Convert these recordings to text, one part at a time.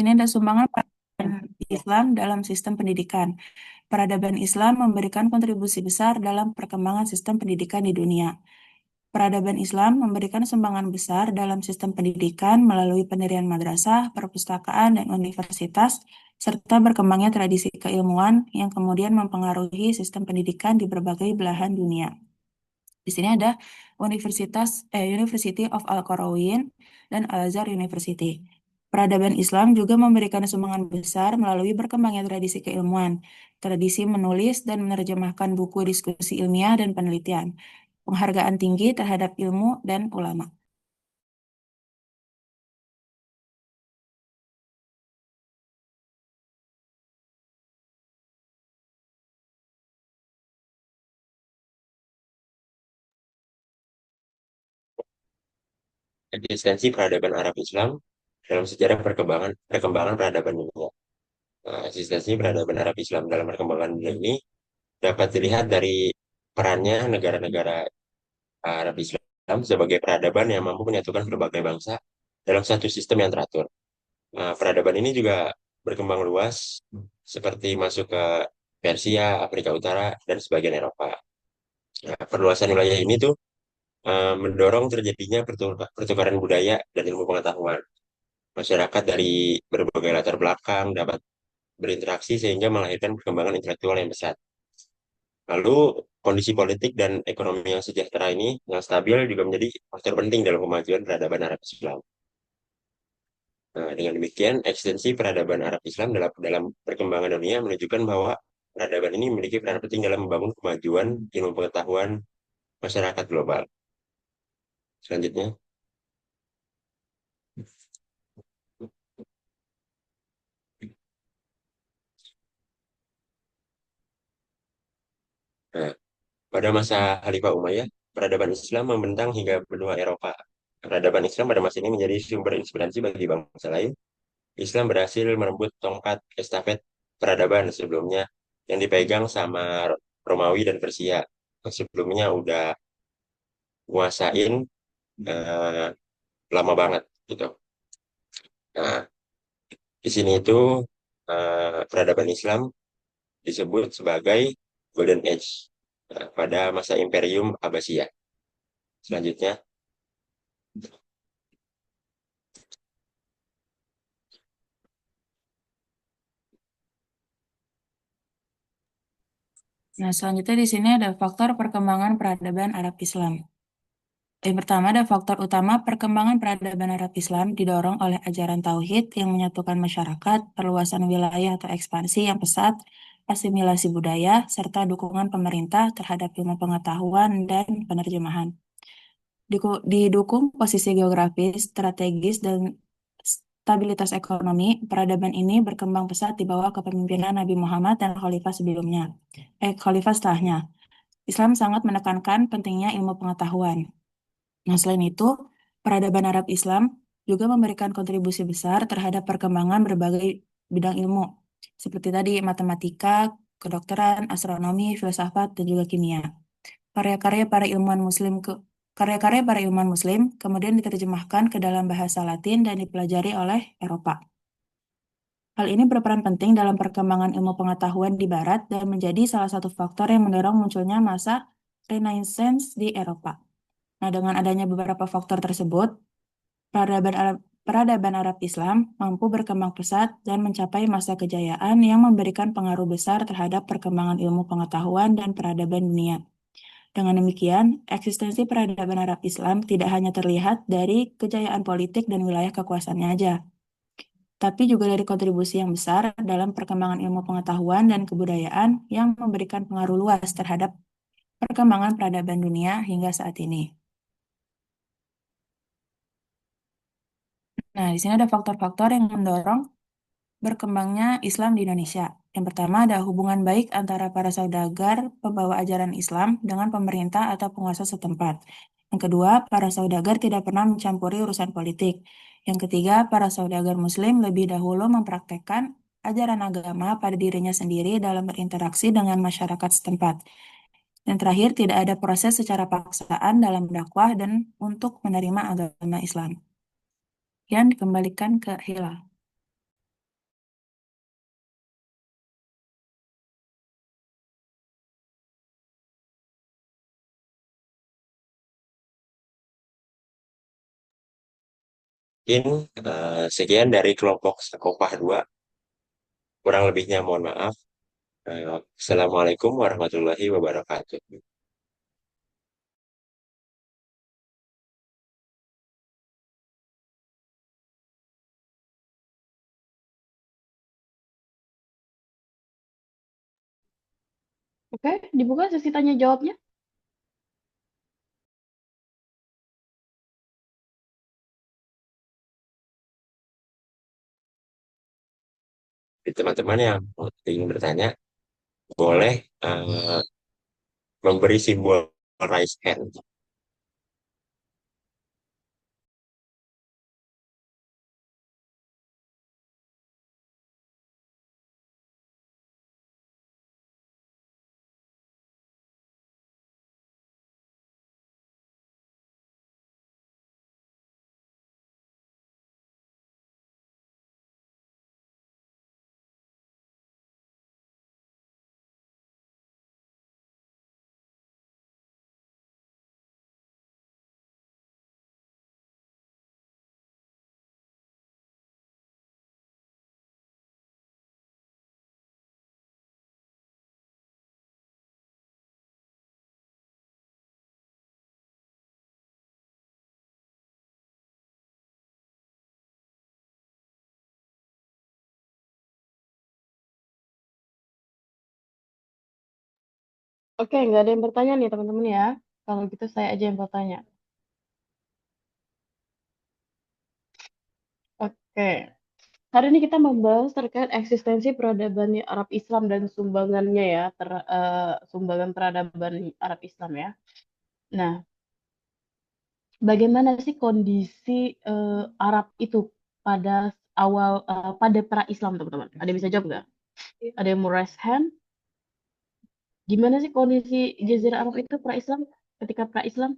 sini ada sumbangan peradaban Islam dalam sistem pendidikan. Peradaban Islam memberikan kontribusi besar dalam perkembangan sistem pendidikan di dunia. Peradaban Islam memberikan sumbangan besar dalam sistem pendidikan melalui pendirian madrasah, perpustakaan, dan universitas, serta berkembangnya tradisi keilmuan yang kemudian mempengaruhi sistem pendidikan di berbagai belahan dunia. Di sini ada University of Al-Qarawiyyin dan Al-Azhar University. Peradaban Islam juga memberikan sumbangan besar melalui berkembangnya tradisi keilmuan, tradisi menulis dan menerjemahkan buku diskusi ilmiah dan penelitian, penghargaan tinggi terhadap ilmu dan ulama. Eksistensi peradaban Arab Islam dalam sejarah perkembangan peradaban dunia. Eksistensi peradaban Arab Islam dalam perkembangan dunia ini dapat dilihat dari perannya negara-negara Arab Islam sebagai peradaban yang mampu menyatukan berbagai bangsa dalam satu sistem yang teratur. Peradaban ini juga berkembang luas seperti masuk ke Persia, Afrika Utara, dan sebagian Eropa. Perluasan wilayah ini tuh mendorong terjadinya pertukaran budaya dan ilmu pengetahuan. Masyarakat dari berbagai latar belakang dapat berinteraksi sehingga melahirkan perkembangan intelektual yang besar. Lalu, kondisi politik dan ekonomi yang sejahtera ini, yang stabil juga menjadi faktor penting dalam kemajuan peradaban Arab Islam. Nah, dengan demikian, ekstensi peradaban Arab Islam dalam perkembangan dunia menunjukkan bahwa peradaban ini memiliki peran penting dalam membangun kemajuan ilmu pengetahuan masyarakat global. Selanjutnya, nah, pada masa Khalifah Umayyah, peradaban Islam membentang hingga benua Eropa. Peradaban Islam pada masa ini menjadi sumber inspirasi bagi bangsa lain. Islam berhasil merebut tongkat estafet peradaban sebelumnya yang dipegang sama Romawi dan Persia. Sebelumnya udah nguasain eh, lama banget gitu. Nah, di sini itu peradaban Islam disebut sebagai Golden Age pada masa Imperium Abbasiyah. Selanjutnya, Nah, selanjutnya di sini ada faktor perkembangan peradaban Arab Islam. Yang pertama ada faktor utama perkembangan peradaban Arab Islam didorong oleh ajaran tauhid yang menyatukan masyarakat, perluasan wilayah atau ekspansi yang pesat, asimilasi budaya, serta dukungan pemerintah terhadap ilmu pengetahuan dan penerjemahan. Didukung posisi geografis, strategis, dan stabilitas ekonomi, peradaban ini berkembang pesat di bawah kepemimpinan Nabi Muhammad dan khalifah setelahnya. Islam sangat menekankan pentingnya ilmu pengetahuan. Nah, selain itu, peradaban Arab Islam juga memberikan kontribusi besar terhadap perkembangan berbagai bidang ilmu, seperti tadi matematika, kedokteran, astronomi, filsafat, dan juga kimia. Karya-karya para ilmuwan Muslim Karya-karya para ilmuwan Muslim kemudian diterjemahkan ke dalam bahasa Latin dan dipelajari oleh Eropa. Hal ini berperan penting dalam perkembangan ilmu pengetahuan di Barat dan menjadi salah satu faktor yang mendorong munculnya masa Renaissance di Eropa. Nah, dengan adanya beberapa faktor tersebut, peradaban Arab Islam mampu berkembang pesat dan mencapai masa kejayaan yang memberikan pengaruh besar terhadap perkembangan ilmu pengetahuan dan peradaban dunia. Dengan demikian, eksistensi peradaban Arab Islam tidak hanya terlihat dari kejayaan politik dan wilayah kekuasaannya aja, tapi juga dari kontribusi yang besar dalam perkembangan ilmu pengetahuan dan kebudayaan yang memberikan pengaruh luas terhadap perkembangan peradaban dunia hingga saat ini. Nah, di sini ada faktor-faktor yang mendorong berkembangnya Islam di Indonesia. Yang pertama ada hubungan baik antara para saudagar pembawa ajaran Islam dengan pemerintah atau penguasa setempat. Yang kedua, para saudagar tidak pernah mencampuri urusan politik. Yang ketiga, para saudagar Muslim lebih dahulu mempraktekkan ajaran agama pada dirinya sendiri dalam berinteraksi dengan masyarakat setempat. Dan terakhir, tidak ada proses secara paksaan dalam dakwah dan untuk menerima agama Islam. Yang dikembalikan ke Hilal. Mungkin sekian dari kelompok Sakopah 2. Kurang lebihnya mohon maaf. Assalamualaikum warahmatullahi wabarakatuh. Oke, dibuka sesi tanya jawabnya. Jadi teman-teman yang ingin bertanya, boleh eh, memberi simbol raise hand. Oke, nggak ada yang bertanya nih teman-teman ya. Kalau gitu saya aja yang bertanya. Oke, hari ini kita membahas terkait eksistensi peradaban Arab Islam dan sumbangannya ya, sumbangan peradaban Arab Islam ya. Nah, bagaimana sih kondisi Arab itu pada pada pra-Islam teman-teman? Ada yang bisa jawab nggak? Ada yang mau raise hand? Gimana sih kondisi Jazirah Arab itu pra-Islam ketika pra-Islam?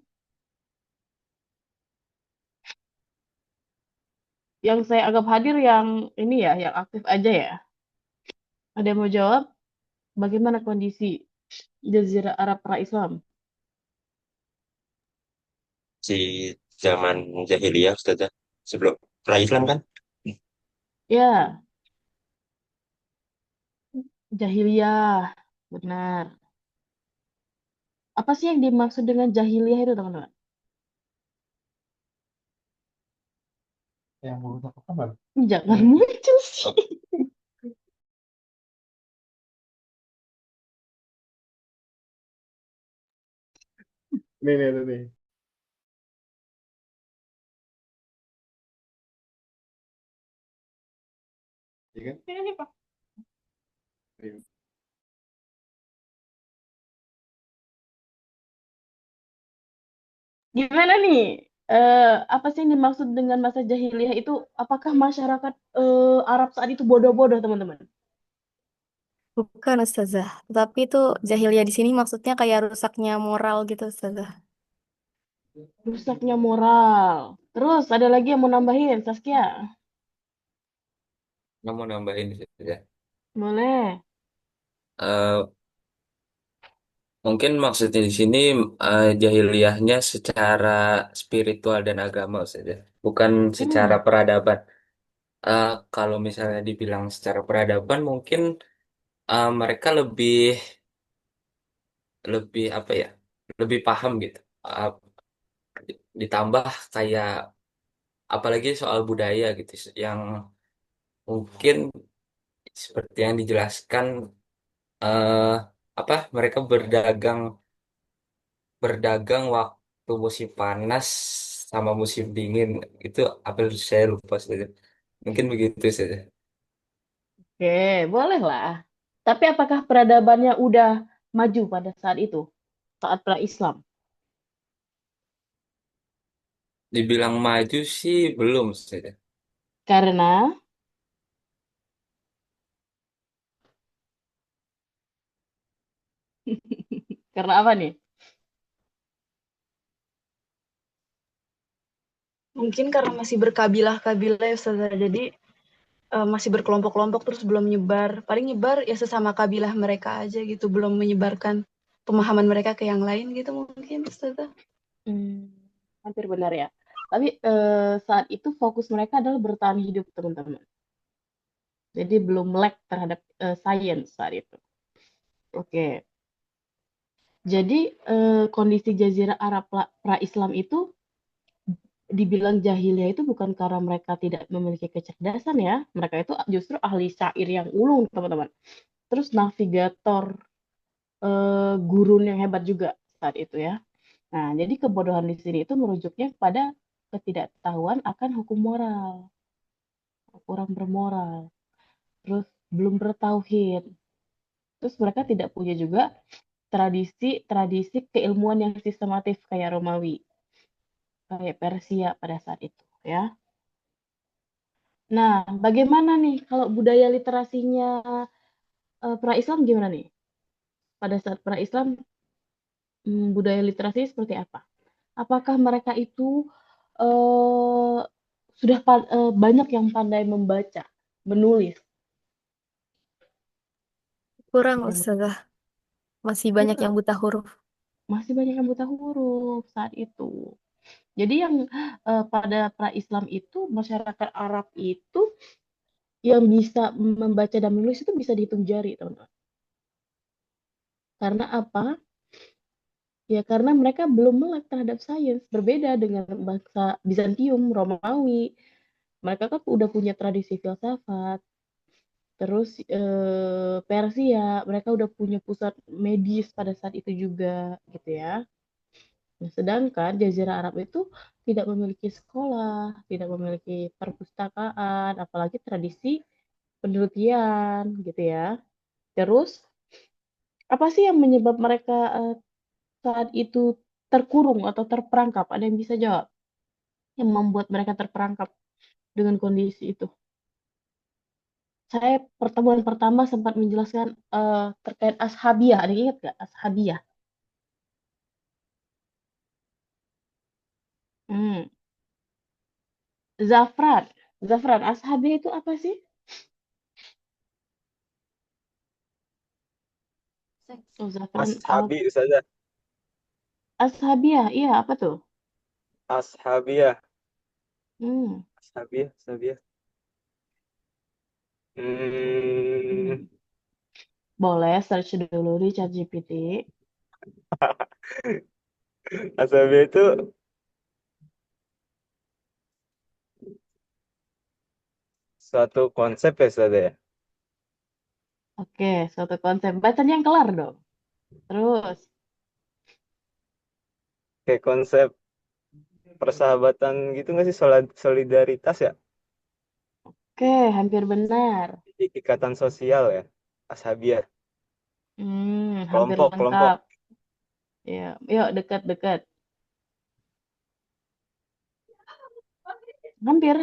Yang saya anggap hadir yang ini ya, yang aktif aja ya. Ada yang mau jawab? Bagaimana kondisi Jazirah Arab pra-Islam? Si zaman jahiliyah, Ustazah. Sebelum pra-Islam kan? Ya, jahiliyah. Benar. Apa sih yang dimaksud dengan jahiliyah itu, teman-teman? Jangan muncul sih. Nih. Iya kan? Ini, Pak. Iya. Gimana nih? Apa sih yang dimaksud dengan masa jahiliyah itu? Apakah masyarakat Arab saat itu bodoh-bodoh, teman-teman? Bukan Ustazah, tapi itu jahiliyah di sini maksudnya kayak rusaknya moral gitu Ustazah. Rusaknya moral. Terus ada lagi yang mau nambahin, Saskia? Nggak mau nambahin saja. Boleh. Eh, Mungkin maksudnya di sini jahiliyahnya secara spiritual dan agama saja, bukan secara Hmm. peradaban. Kalau misalnya dibilang secara peradaban, mungkin mereka lebih lebih apa ya, lebih paham gitu. Eh, Ditambah kayak apalagi soal budaya gitu, yang mungkin seperti yang dijelaskan eh apa mereka berdagang berdagang waktu musim panas sama musim dingin itu apa saya lupa saja. Mungkin begitu saja. Oke, boleh lah. Tapi apakah peradabannya udah maju pada saat itu, saat pra-Islam? Dibilang maju sih belum saja. Karena, karena apa nih? Mungkin karena masih berkabilah-kabilah ya Ustazah. Jadi masih berkelompok-kelompok terus belum nyebar. Paling nyebar ya sesama kabilah mereka aja gitu. Belum menyebarkan pemahaman mereka ke yang lain gitu mungkin Ustazah. Hmm, hampir benar ya. Tapi saat itu fokus mereka adalah bertahan hidup, teman-teman. Jadi belum melek terhadap sains saat itu. Oke. Jadi kondisi Jazirah Arab pra-Islam itu dibilang jahiliyah itu bukan karena mereka tidak memiliki kecerdasan ya. Mereka itu justru ahli syair yang ulung, teman-teman. Terus navigator gurun yang hebat juga saat itu ya. Nah, jadi kebodohan di sini itu merujuknya pada ketidaktahuan akan hukum moral, kurang bermoral, terus belum bertauhid. Terus mereka tidak punya juga tradisi keilmuan yang sistematif kayak Romawi, kayak Persia pada saat itu ya. Nah, bagaimana nih kalau budaya literasinya pra-Islam gimana nih? Pada saat pra-Islam budaya literasi seperti apa? Apakah mereka itu eh, sudah banyak yang pandai membaca, menulis? Kurang Ada Ustazah. Masih banyak yang kurang. buta huruf. Masih banyak yang buta huruf saat itu. Jadi yang pada pra-Islam itu masyarakat Arab itu yang bisa membaca dan menulis itu bisa dihitung jari, teman-teman. Karena apa? Ya karena mereka belum melek terhadap sains. Berbeda dengan bangsa Bizantium, Romawi. Mereka kan udah punya tradisi filsafat. Terus Persia, mereka udah punya pusat medis pada saat itu juga, gitu ya. Nah, sedangkan Jazirah Arab itu tidak memiliki sekolah, tidak memiliki perpustakaan, apalagi tradisi penelitian, gitu ya. Terus, apa sih yang menyebab mereka saat itu terkurung atau terperangkap? Ada yang bisa jawab? Yang membuat mereka terperangkap dengan kondisi itu? Saya pertemuan pertama sempat menjelaskan terkait Ashabiyah. Ada yang ingat nggak Ashabiyah? Hmm. Zafran. Zafran, Ashabiyah itu apa sih? Oh, Zafran Ashabi Ustazah. Ashabiyah, iya apa tuh? Ashabiyah. Hmm. Ashabiyah. Ashabiyah. Hmm, Boleh search dulu di ChatGPT. Ashabiyah itu suatu konsep ya Ustazah ya. Oke, suatu konsep. Bacanya yang kelar dong. Terus, Kayak konsep persahabatan gitu nggak sih, solidaritas ya, oke, hampir benar. ikatan sosial ya, ashabiah, Hampir kelompok kelompok. lengkap. Ya, yuk dekat-dekat. Hampir.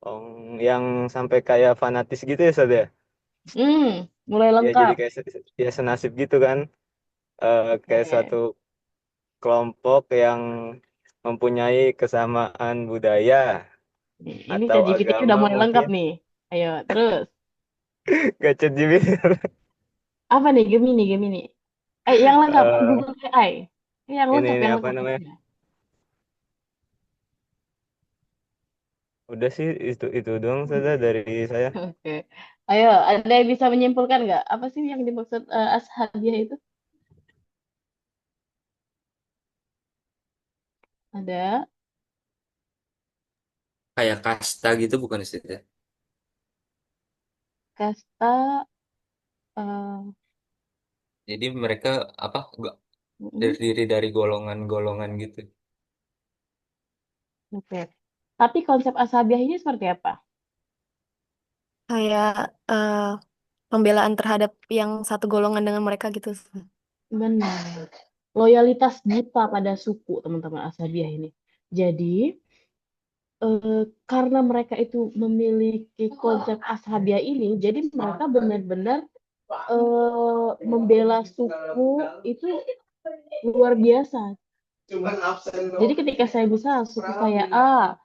Oh, yang sampai kayak fanatis gitu ya Ustaz ya. Mulai Ya jadi lengkap. kayak ya senasib gitu kan. Kayak suatu Oke. kelompok yang mempunyai kesamaan budaya Ini atau ChatGPT udah agama mulai lengkap mungkin. nih. Ayo, terus. Gacet gitu. Apa nih? Gemini. Yang lengkap. Eh, Google AI. Yang lengkap, ini yang apa lengkap namanya, aja. udah sih itu doang saja dari saya. Oke. Ayo, ada yang bisa menyimpulkan nggak? Apa sih yang dimaksud Ashabiah itu? Ada Kayak kasta gitu bukan sih? kasta. eh, Jadi mereka apa mm, terdiri dari golongan-golongan gitu. oke. Tapi konsep Ashabiah ini seperti apa? Kayak pembelaan terhadap yang satu golongan dengan mereka gitu. Benar. Loyalitas buta pada suku, teman-teman Ashabiah ini. Jadi, karena mereka itu memiliki konsep Ashabiah ini, jadi mereka benar-benar membela suku itu luar biasa. Jadi ketika saya bisa suku saya A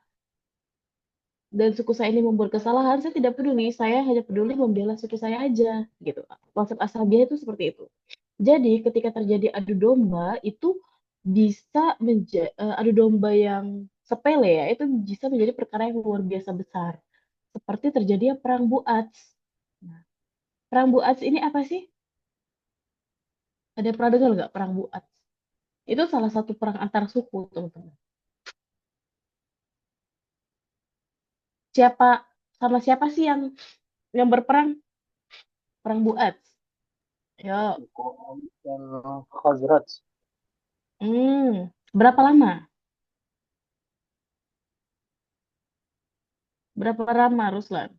dan suku saya ini membuat kesalahan, saya tidak peduli. Saya hanya peduli membela suku saya aja, gitu. Konsep Ashabiah itu seperti itu. Jadi ketika terjadi adu domba itu bisa adu domba yang sepele ya, itu bisa menjadi perkara yang luar biasa besar. Seperti terjadinya perang Buats. Nah, perang Buats ini apa sih? Ada pernah dengar nggak perang Buats? Itu salah satu perang antar suku, teman-teman. Siapa sama siapa sih yang berperang? Perang Buats. Yo, dan Khazraj. berapa lama? Berapa lama, Ruslan?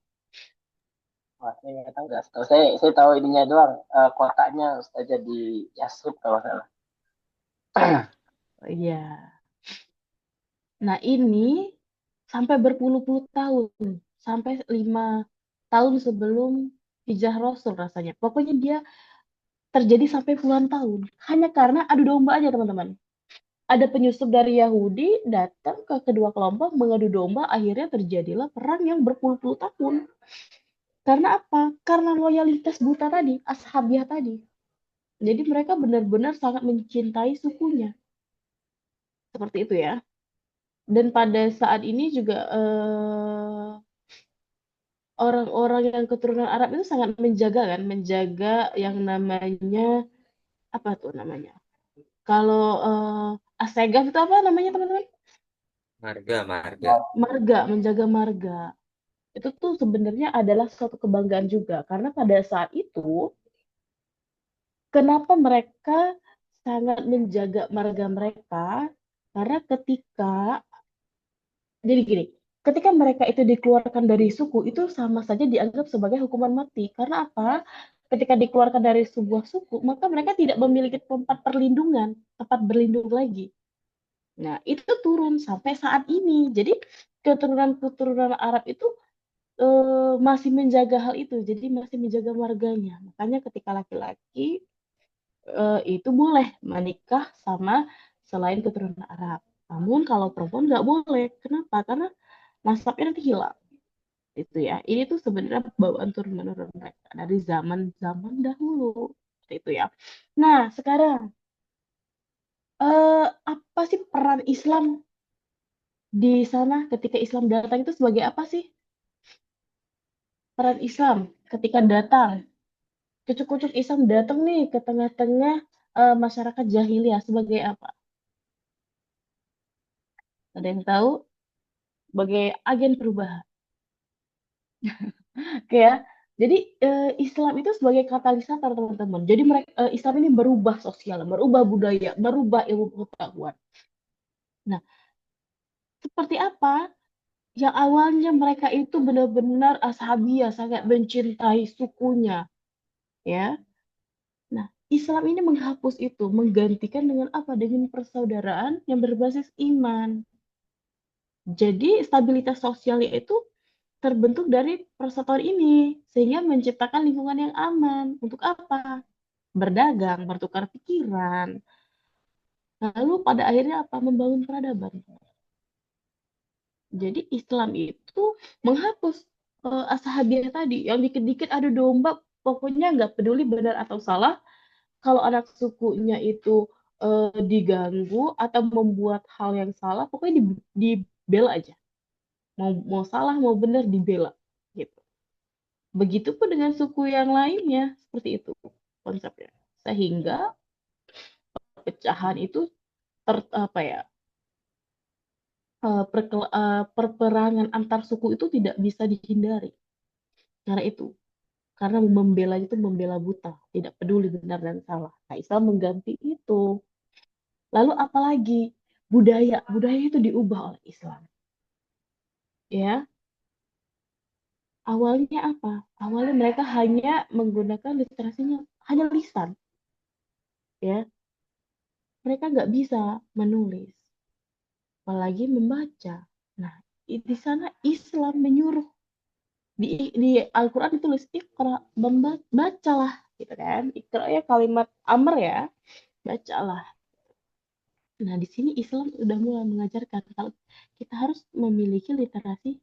Wah, saya nggak tahu, nggak tahu. Saya tahu ininya doang, kotanya saja di Yasrib kalau nggak salah. Oh, iya. Nah, ini sampai berpuluh-puluh tahun, sampai 5 tahun sebelum hijrah Rasul rasanya. Pokoknya dia terjadi sampai puluhan tahun. Hanya karena adu domba aja, teman-teman. Ada penyusup dari Yahudi datang ke kedua kelompok mengadu domba, akhirnya terjadilah perang yang berpuluh-puluh tahun. Karena apa? Karena loyalitas buta tadi, ashabiah tadi. Jadi mereka benar-benar sangat mencintai sukunya. Seperti itu ya. Dan pada saat ini juga orang-orang yang keturunan Arab itu sangat menjaga kan, menjaga yang namanya apa tuh namanya? Kalau asegaf itu apa namanya, teman-teman? Marga. Marga, menjaga marga. Itu tuh sebenarnya adalah suatu kebanggaan juga karena pada saat itu kenapa mereka sangat menjaga marga mereka? Karena jadi gini, ketika mereka itu dikeluarkan dari suku, itu sama saja dianggap sebagai hukuman mati. Karena apa? Ketika dikeluarkan dari sebuah suku, maka mereka tidak memiliki tempat perlindungan, tempat berlindung lagi. Nah, itu turun sampai saat ini. Jadi, keturunan-keturunan Arab itu masih menjaga hal itu. Jadi, masih menjaga marganya. Makanya ketika laki-laki itu boleh menikah sama selain keturunan Arab. Namun kalau perempuan nggak boleh. Kenapa? Karena nasabnya nanti hilang. Itu ya. Ini tuh sebenarnya bawaan turun menurun mereka dari zaman-zaman dahulu. Seperti itu ya. Nah, sekarang apa sih peran Islam di sana ketika Islam datang itu sebagai apa sih? Peran Islam ketika datang. Kucuk-kucuk Islam datang nih ke tengah-tengah masyarakat jahiliyah sebagai apa? Ada yang tahu? Sebagai agen perubahan. Oke ya. Jadi Islam itu sebagai katalisator, teman-teman. Jadi mereka Islam ini merubah sosial, merubah budaya, merubah ilmu pengetahuan. Nah, seperti apa? Yang awalnya mereka itu benar-benar ashabiyah, sangat mencintai sukunya, ya. Nah, Islam ini menghapus itu, menggantikan dengan apa? Dengan persaudaraan yang berbasis iman. Jadi stabilitas sosialnya itu terbentuk dari persatuan ini, sehingga menciptakan lingkungan yang aman. Untuk apa? Berdagang, bertukar pikiran. Lalu pada akhirnya apa? Membangun peradaban. Jadi Islam itu menghapus ashabiyah tadi, yang dikit-dikit ada domba, pokoknya nggak peduli benar atau salah. Kalau anak sukunya itu diganggu atau membuat hal yang salah, pokoknya dibela aja. Mau salah, mau benar dibela. Gitu. Begitupun dengan suku yang lainnya, seperti itu konsepnya. Sehingga pecahan itu apa ya, perperangan antar suku itu tidak bisa dihindari. Karena itu, karena membela itu membela buta, tidak peduli benar dan salah. Nah, Islam mengganti itu. Lalu apalagi budaya itu diubah oleh Islam. Ya, awalnya apa? Awalnya mereka hanya menggunakan literasinya, hanya lisan. Ya, mereka nggak bisa menulis, apalagi membaca. Nah, di sana Islam menyuruh di Al-Quran ditulis Iqra, bacalah, gitu kan? Iqra ya kalimat amr ya, bacalah. Nah, di sini Islam sudah mulai mengajarkan kalau kita harus memiliki literasi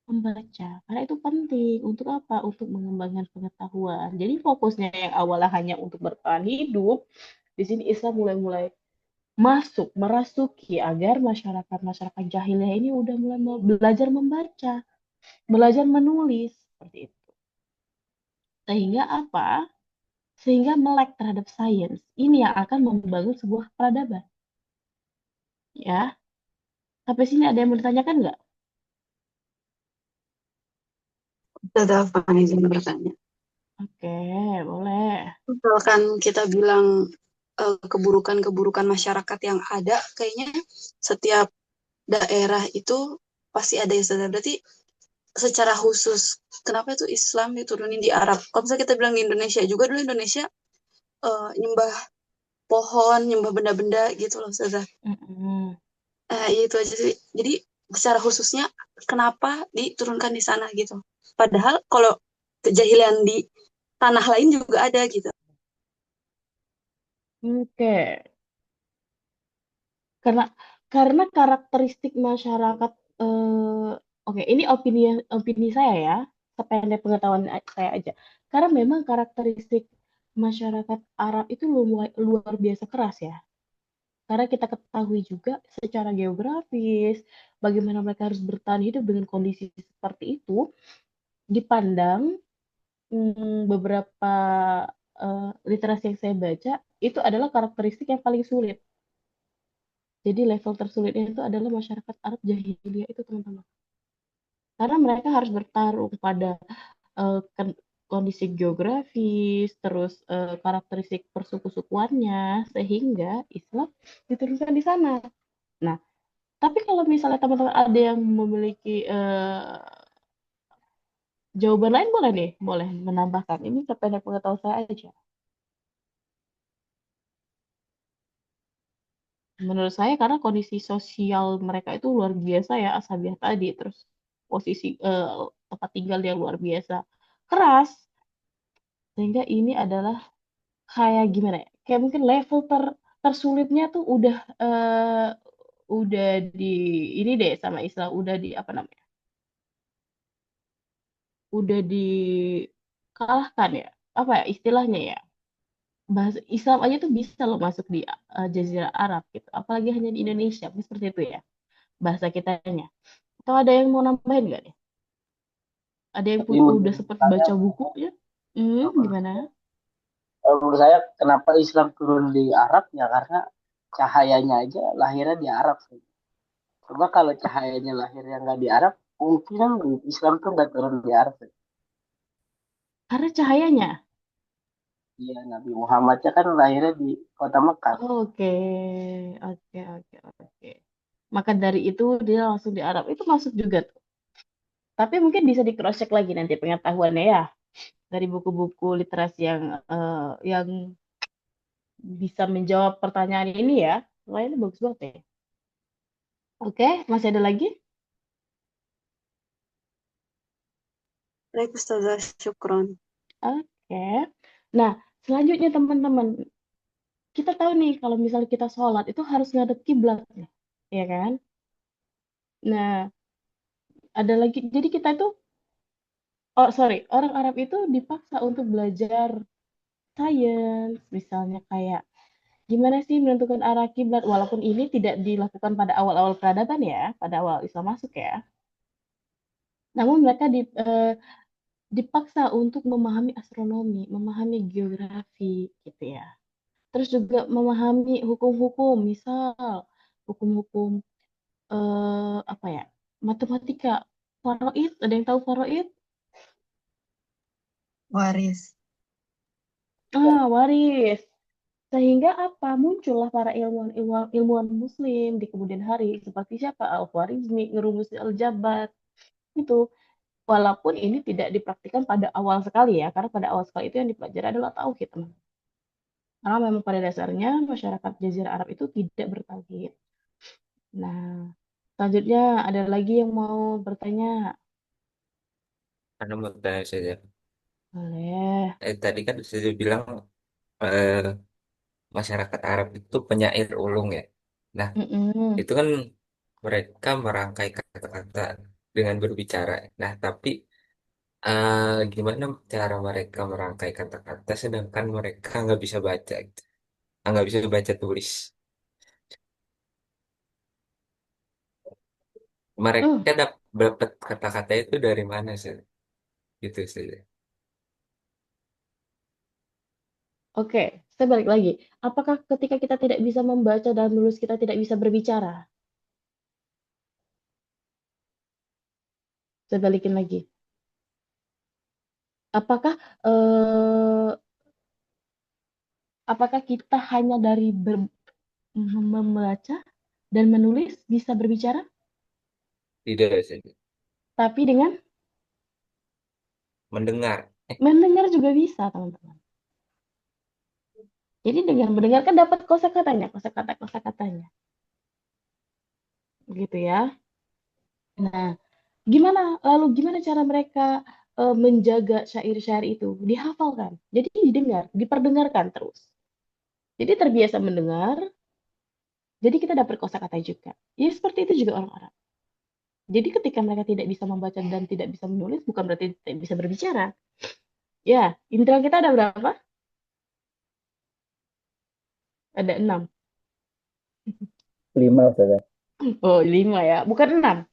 membaca. Karena itu penting. Untuk apa? Untuk mengembangkan pengetahuan. Jadi fokusnya yang awalnya hanya untuk bertahan hidup, di sini Islam mulai merasuki agar masyarakat jahiliyah ini udah mulai belajar membaca, belajar menulis seperti itu. Sehingga apa? Sehingga melek terhadap sains. Ini yang akan membangun sebuah peradaban. Ya, sampai sini ada yang mau ditanyakan nggak? Ustazah Fani izin bertanya. Oke, boleh. Misalkan kita bilang keburukan-keburukan masyarakat yang ada, kayaknya setiap daerah itu pasti ada ya Ustazah. Berarti secara khusus, kenapa itu Islam diturunin di Arab? Kalau misalnya kita bilang di Indonesia juga, dulu Indonesia nyembah pohon, nyembah benda-benda gitu loh Ustazah. Mm-mm. Ya itu aja sih. Jadi secara khususnya kenapa diturunkan di sana gitu. Padahal kalau kejahilan di tanah lain juga ada gitu. Oke, karena karakteristik masyarakat oke, ini opini saya ya, sependek pengetahuan saya aja. Karena memang karakteristik masyarakat Arab itu luar biasa keras ya. Karena kita ketahui juga secara geografis bagaimana mereka harus bertahan hidup dengan kondisi seperti itu, dipandang beberapa literasi yang saya baca itu adalah karakteristik yang paling sulit. Jadi level tersulitnya itu adalah masyarakat Arab jahiliyah itu teman-teman. Karena mereka harus bertarung pada eh, kondisi geografis, terus karakteristik persuku-sukuannya, sehingga Islam diturunkan di sana. Nah, tapi kalau misalnya teman-teman ada yang memiliki jawaban lain boleh nih, boleh menambahkan. Ini sependek pengetahuan saya aja. Menurut saya karena kondisi sosial mereka itu luar biasa ya, Asabiah tadi, terus posisi tempat tinggal yang luar biasa keras, sehingga ini adalah kayak gimana ya? Kayak mungkin level tersulitnya tuh udah di ini deh sama Islam, udah di apa namanya? Udah dikalahkan ya. Apa ya istilahnya ya? Bahasa Islam aja tuh bisa loh masuk di Jazirah Arab gitu. Apalagi hanya di Indonesia, mungkin seperti itu ya bahasa kitanya. Atau ada yang mau nambahin nggak nih? Ada yang Tapi udah menurut sempat saya, baca buku ya? Gimana? menurut saya kenapa Islam turun di Arab ya karena cahayanya aja lahirnya di Arab sih. Coba kalau cahayanya lahirnya nggak di Arab, mungkin kan Islam tuh nggak turun di Arab sih. Karena cahayanya. Iya, Nabi Muhammadnya kan lahirnya di kota Mekah. Oke, oke, oke, oke. Maka dari itu dia langsung di Arab. Itu masuk juga tuh. Tapi mungkin bisa di cross check lagi nanti pengetahuannya ya dari buku-buku literasi yang bisa menjawab pertanyaan ini ya. Lainnya bagus banget ya. Oke, masih ada lagi? Baik Ustazah, syukron. Oke. Nah, selanjutnya teman-teman, kita tahu nih kalau misalnya kita sholat itu harus ngadep kiblat, ya kan? Nah, ada lagi. Jadi kita itu, oh sorry, orang Arab itu dipaksa untuk belajar sains, misalnya kayak gimana sih menentukan arah kiblat, walaupun ini tidak dilakukan pada awal-awal peradaban ya, pada awal Islam masuk ya. Namun mereka dipaksa untuk memahami astronomi, memahami geografi, gitu ya. Terus juga memahami hukum-hukum, misal hukum-hukum apa ya, matematika, faraid, ada yang tahu faraid? Waris. Waris. Sehingga apa? Muncullah para ilmuwan muslim di kemudian hari seperti siapa? Al-Khwarizmi, ngerumus Al-Jabar. Itu walaupun ini tidak dipraktikkan pada awal sekali ya, karena pada awal sekali itu yang dipelajari adalah tauhid, teman. Karena memang pada dasarnya masyarakat Jazirah Arab itu tidak bertauhid. Nah, selanjutnya ada lagi yang mau bertanya? Karena mau tanya saja. Boleh. Tadi kan saya bilang eh, masyarakat Arab itu penyair ulung ya. Nah, Mm-mm. itu kan mereka merangkai kata-kata dengan berbicara. Nah, tapi gimana cara mereka merangkai kata-kata sedangkan mereka nggak bisa baca gitu. Nggak bisa baca tulis. Uh, mereka dapat kata-kata itu dari mana sih? Gitu sih. oke, saya balik lagi. Apakah ketika kita tidak bisa membaca dan menulis kita tidak bisa berbicara? Saya balikin lagi. Apakah eh, apakah kita hanya dari membaca dan menulis bisa berbicara, Tidak sih. tapi dengan Mendengar. mendengar juga bisa, teman-teman. Jadi dengan mendengar kan dapat kosakatanya, gitu ya. Nah, gimana cara mereka menjaga syair-syair itu? Dihafalkan. Jadi didengar, diperdengarkan terus. Jadi terbiasa mendengar, jadi kita dapat kosakata juga. Ya seperti itu juga orang-orang. Jadi ketika mereka tidak bisa membaca dan tidak bisa menulis, bukan berarti tidak bisa berbicara. Ya, indera kita ada berapa? Ada 6. 5 Ustazah. Oh, 5 ya. Bukan 6.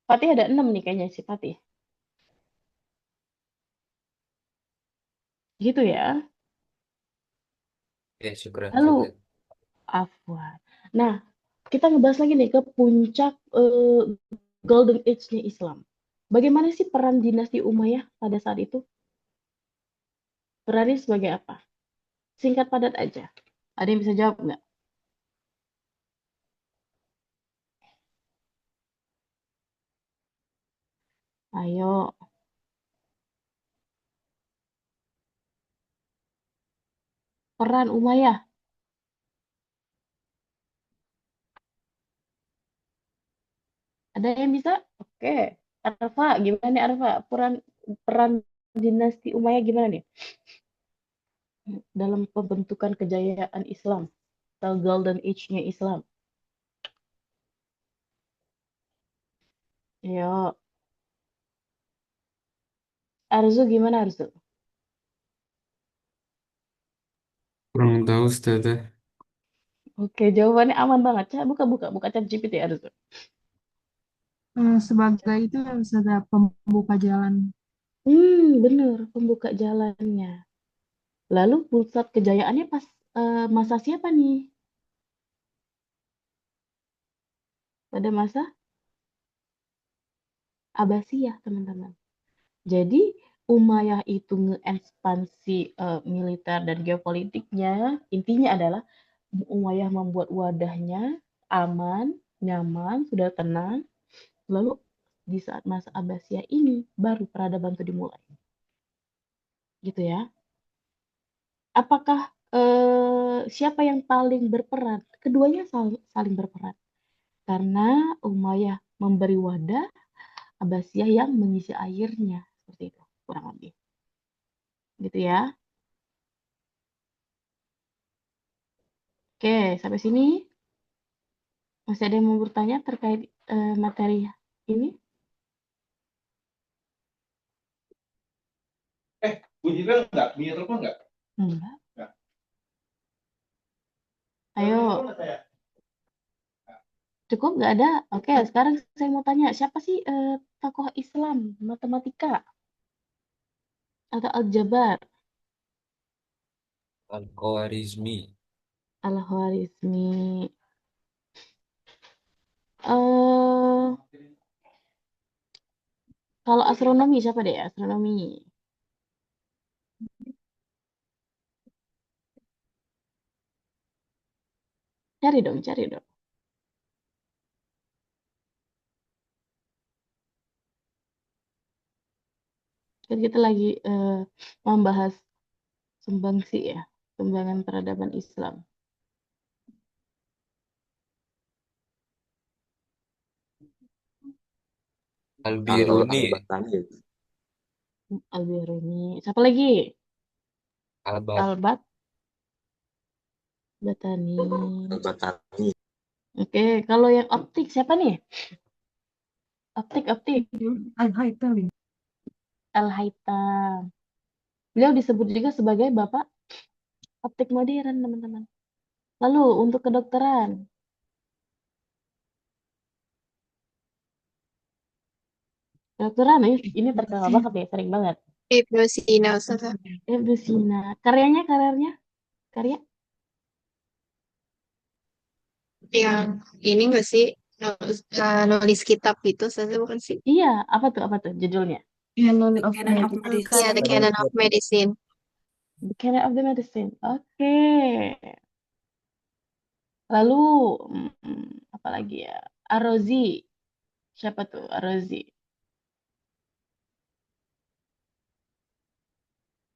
Fatih ada 6 nih kayaknya si Fatih. Gitu ya. Ya, syukuran Lalu, Ustazah. Afwan. Nah, kita ngebahas lagi nih ke puncak Golden Age-nya Islam. Bagaimana sih peran dinasti Umayyah pada saat itu? Perannya sebagai apa? Singkat padat aja. Ada yang bisa jawab nggak? Ayo, peran Umayyah. Ada yang bisa? Oke. Arfa, gimana nih Arfa? Peran dinasti Umayyah gimana nih? Dalam pembentukan kejayaan Islam. Atau Golden Age-nya Islam. Yo, Arzu gimana Arzu? Kurang tahu Ustazah. Oke, jawabannya aman banget. Buka chat GPT Arzu. Sebagai itu yang sudah pembuka jalan. Bener, pembuka jalannya. Lalu pusat kejayaannya pas masa siapa nih? Pada masa Abbasiyah, teman-teman. Jadi Umayyah itu ngeekspansi militer dan geopolitiknya. Intinya adalah Umayyah membuat wadahnya aman, nyaman, sudah tenang. Lalu di saat masa Abbasiyah ini baru peradaban itu dimulai. Gitu ya. Apakah siapa yang paling berperan? Keduanya saling berperan. Karena Umayyah memberi wadah, Abbasiyah yang mengisi airnya. Seperti itu, kurang lebih. Gitu ya. Oke, sampai sini masih ada yang mau bertanya terkait materi ini? Bunyi bel nggak? Bunyi telepon nggak? Enggak. Nggak. Ayo, cukup nggak ada? Oke, sekarang saya mau tanya, siapa sih tokoh Islam matematika atau aljabar? Al-Khwarizmi. Al-Khwarizmi. eh Kalau astronomi siapa deh? Astronomi. Cari dong, cari dong. Kan kita lagi membahas sumbangsi ya, sumbangan peradaban Islam. Kalau Al-Biruni. Al-Batani, Al-Biruni. Siapa lagi? Al-Bat. Albat Batani. Al-Batani, Oke, kalau yang optik siapa nih? Optik. Al-Haythami. Al-Haytham. Beliau disebut juga sebagai Bapak Optik Modern, teman-teman. Lalu untuk kedokteran, Kedokteran ini terkenal banget ya, sering banget. Ibnu Sina Ustazah. Ibnu Sina. Karyanya karya Yang ini enggak sih nulis kitab gitu Ustazah bukan sih? iya, apa tuh judulnya? Canon The of Canon of Medicine. Medicine. Iya, The Canon of Medicine. The Canon of the Medicine. Oke. Lalu apa lagi ya? Arozi. Siapa tuh Arozi?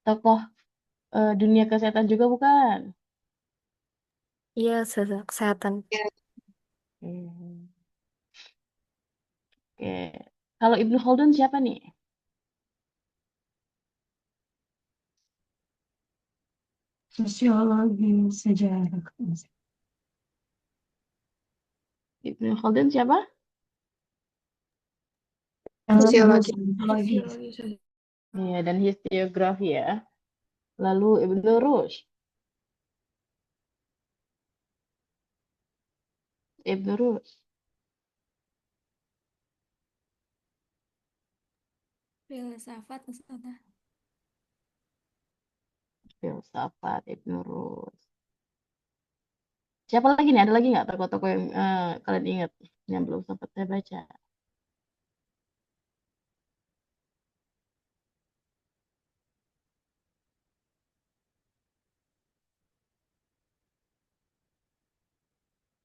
Tokoh dunia kesehatan juga bukan? Iya, Ustazah, kesehatan. Ya, Hmm. Oke. Kalau Ibnu Khaldun siapa nih? Sosiologi sejarah. Ibnu Khaldun siapa? Sosiologi. Iya, dan historiografi ya. Lalu Ibnu Rushd. Ibnu Rushd. Filsafat, Ustazah. Filsafat Ibnu Rushd. Siapa lagi nih? Ada lagi nggak tokoh-tokoh yang kalian ingat yang belum sempat saya baca?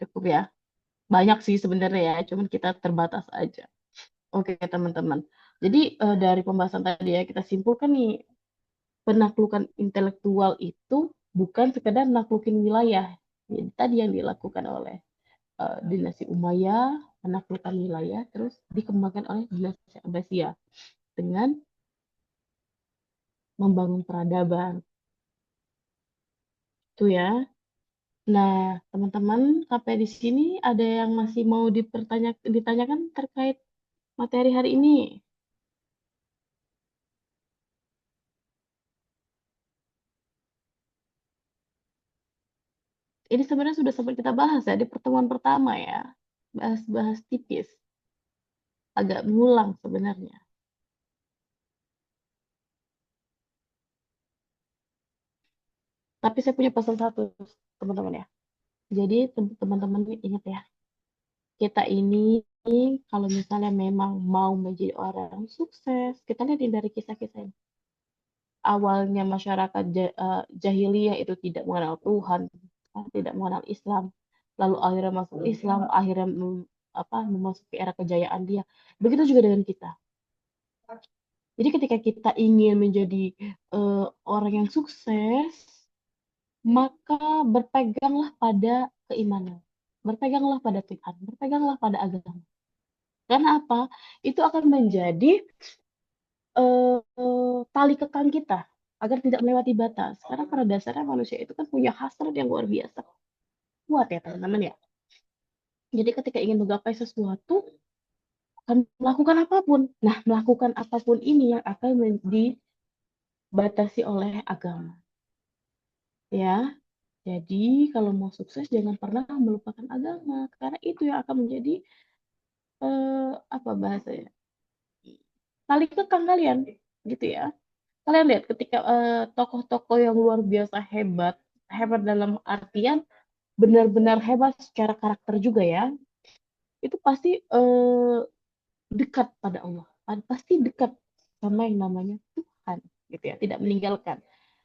Cukup ya. Banyak sih sebenarnya ya, cuman kita terbatas aja. Oke, teman-teman. Jadi dari pembahasan tadi ya kita simpulkan nih, penaklukan intelektual itu bukan sekedar naklukin wilayah. Jadi tadi yang dilakukan oleh dinasti Umayyah, menaklukkan wilayah, terus dikembangkan oleh dinasti Abbasiyah dengan membangun peradaban. Itu ya. Nah, teman-teman, sampai di sini ada yang masih mau ditanyakan terkait materi hari ini? Ini sebenarnya sudah sempat kita bahas ya di pertemuan pertama ya. Bahas-bahas tipis. Agak mengulang sebenarnya. Tapi saya punya pesan satu, teman-teman ya. Jadi teman-teman ingat ya, kita ini kalau misalnya memang mau menjadi orang sukses, kita lihat dari kisah-kisah ini. Awalnya masyarakat jahiliyah itu tidak mengenal Tuhan, tidak mengenal Islam, lalu akhirnya masuk Islam, akhirnya memasuki era kejayaan dia. Begitu juga dengan kita. Jadi ketika kita ingin menjadi orang yang sukses, maka berpeganglah pada keimanan, berpeganglah pada Tuhan, berpeganglah pada agama. Karena apa? Itu akan menjadi tali kekang kita agar tidak melewati batas. Karena pada dasarnya manusia itu kan punya hasrat yang luar biasa. Kuat ya teman-teman ya. Jadi ketika ingin menggapai sesuatu, akan melakukan apapun. Nah, melakukan apapun ini yang akan dibatasi oleh agama. Ya, jadi kalau mau sukses jangan pernah melupakan agama. Karena itu yang akan menjadi apa bahasanya? Tali kekang kalian, gitu ya. Kalian lihat ketika tokoh-tokoh yang luar biasa hebat, hebat dalam artian benar-benar hebat secara karakter juga ya, itu pasti dekat pada Allah, pasti dekat sama yang namanya Tuhan, gitu ya, tidak meninggalkan.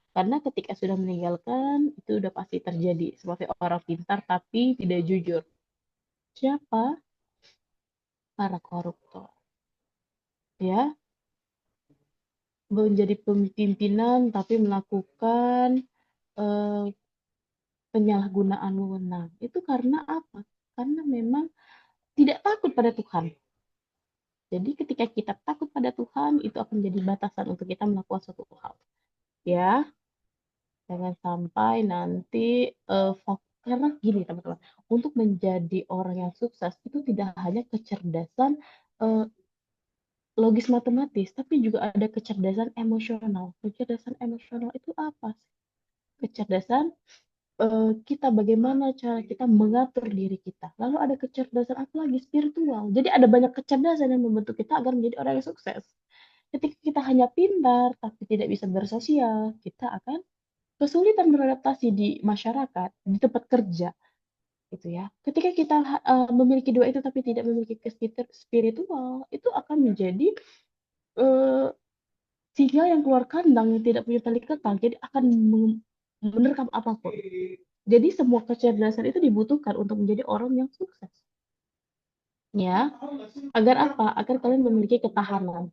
Karena ketika sudah meninggalkan, itu udah pasti terjadi seperti orang pintar tapi tidak jujur. Siapa? Para koruptor. Ya, menjadi pimpinan tapi melakukan eh, penyalahgunaan wewenang. Itu karena apa? Karena memang tidak takut pada Tuhan. Jadi ketika kita takut pada Tuhan, itu akan menjadi batasan untuk kita melakukan suatu hal. Ya, jangan sampai nanti karena gini teman-teman, untuk menjadi orang yang sukses itu tidak hanya kecerdasan logis matematis, tapi juga ada kecerdasan emosional. Kecerdasan emosional itu apa sih? Kecerdasan kita bagaimana cara kita mengatur diri kita. Lalu ada kecerdasan apa lagi? Spiritual. Jadi ada banyak kecerdasan yang membentuk kita agar menjadi orang yang sukses. Ketika kita hanya pintar tapi tidak bisa bersosial, kita akan kesulitan beradaptasi di masyarakat, di tempat kerja, gitu ya. Ketika kita memiliki dua itu tapi tidak memiliki spiritual, itu akan menjadi eh, singa yang keluar kandang yang tidak punya tali kekang, jadi akan menerkam apapun. Jadi semua kecerdasan itu dibutuhkan untuk menjadi orang yang sukses. Ya, agar apa? Agar kalian memiliki ketahanan.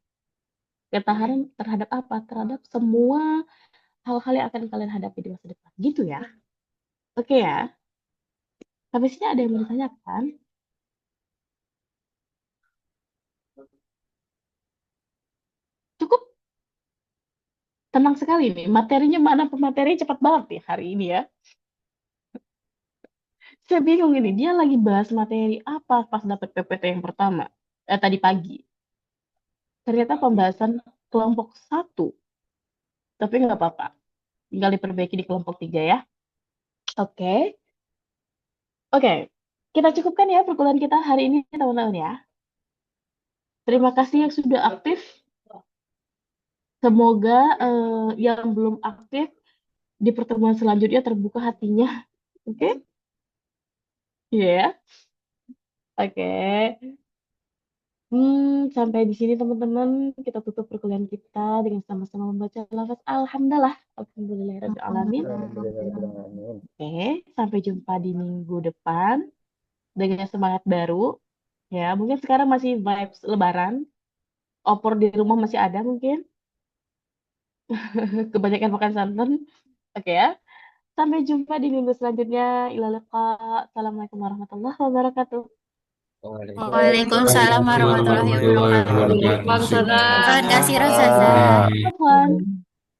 Ketahanan terhadap apa? Terhadap semua hal-hal yang akan kalian hadapi di masa depan. Gitu ya. Oke ya. Sampai sini ada yang mau ditanyakan? Cukup tenang sekali nih. Materinya mana pematerinya cepat banget nih hari ini ya. Saya bingung ini. Dia lagi bahas materi apa pas dapat PPT yang pertama. Tadi pagi. Ternyata pembahasan kelompok 1. Tapi nggak apa-apa. Tinggal diperbaiki di kelompok 3 ya. Oke. Oke. Kita cukupkan ya perkuliahan kita hari ini teman-teman ya. Terima kasih yang sudah aktif. Semoga yang belum aktif di pertemuan selanjutnya terbuka hatinya. Oke? Iya. Oke. Sampai di sini teman-teman kita tutup perkuliahan kita dengan sama-sama membaca lafaz alhamdulillah. Alhamdulillahirrahmanirrahim. Oke, sampai jumpa di minggu depan dengan semangat baru. Ya, mungkin sekarang masih vibes lebaran. Opor di rumah masih ada mungkin. Kebanyakan makan santan. Oke ya. Sampai jumpa di minggu selanjutnya. Ila liqa. Assalamualaikum warahmatullahi wabarakatuh. Waalaikumsalam warahmatullahi wabarakatuh. warahmatullahi wabarakatuh. Terima kasih, Afwan.